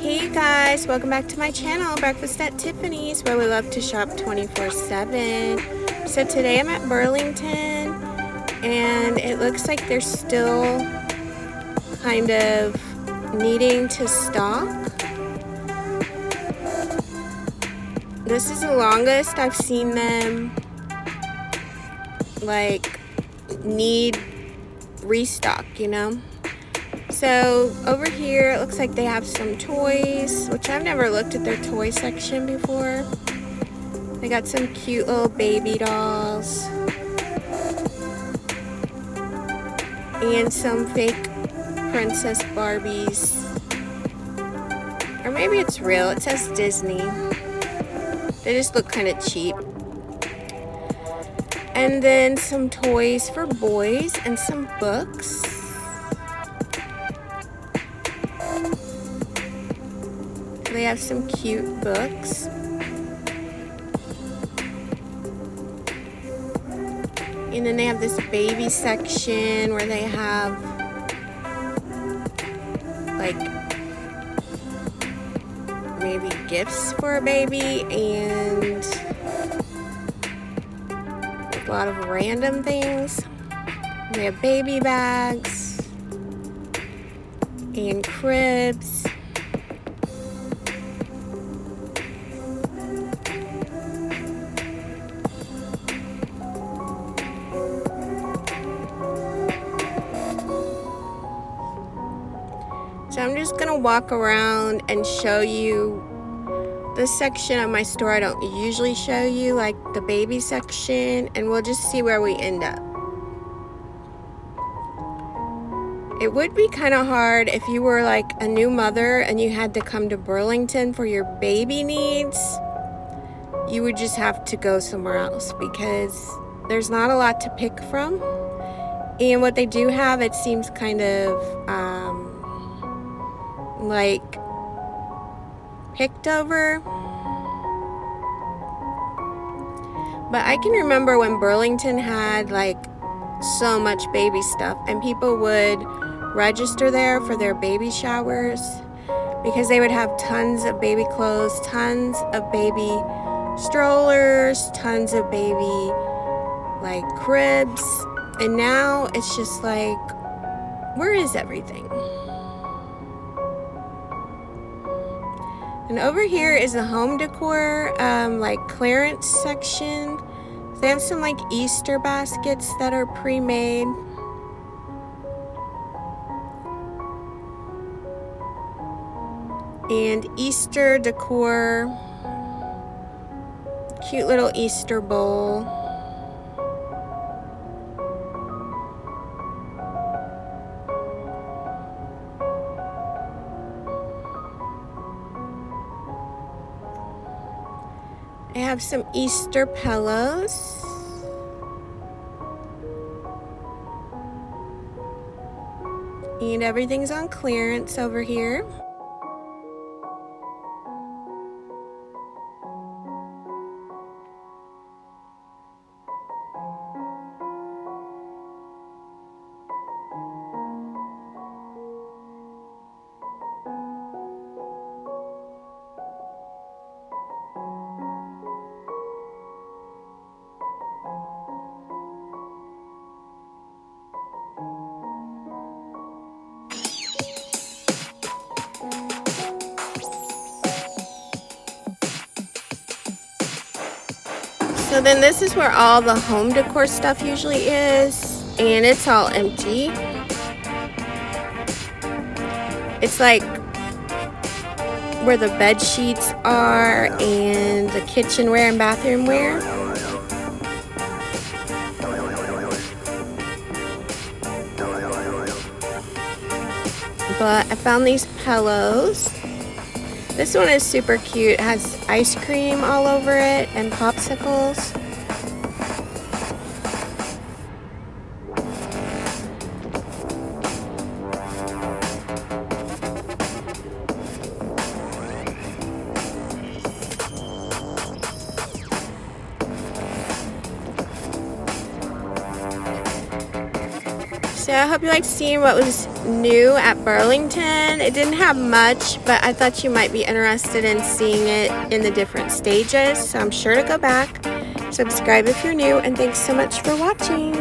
Hey guys, welcome back to my channel, Breakfast at Tiffany's, where we love to shop 24/7. So today I'm at Burlington, and it looks like they're still kind of needing to stock. This is the longest I've seen them like need restock, you know. So over here it looks like they have some toys, which I've never looked at their toy section before. They got some cute little baby dolls and some fake Princess Barbies, or maybe it's real. It says Disney. They just look kind of cheap. And then some toys for boys and some books. They have some cute books. And then they have this baby section where they have like maybe gifts for a baby and a lot of random things. They have baby bags and cribs. So I'm just gonna walk around and show you the section of my store I don't usually show you, like the baby section, and we'll just see where we end up. It would be kind of hard if you were like a new mother and you had to come to Burlington for your baby needs. You would just have to go somewhere else because there's not a lot to pick from. And what they do have, it seems kind of like picked over. But I can remember when Burlington had like so much baby stuff, and people would register there for their baby showers because they would have tons of baby clothes, tons of baby strollers, tons of baby like cribs. And now it's just like, where is everything? And over here is a home decor like clearance section. They have some like Easter baskets that are pre-made. And Easter decor. Cute little Easter bowl. I have some Easter pillows. And everything's on clearance over here. So then this is where all the home decor stuff usually is, and it's all empty. It's like where the bed sheets are and the kitchenware and bathroomware. But I found these pillows. This one is super cute. It has ice cream all over it and popsicles. So I hope you liked seeing what was new at Burlington. It didn't have much, but I thought you might be interested in seeing it in the different stages, so I'm sure to go back. Subscribe if you're new, and thanks so much for watching.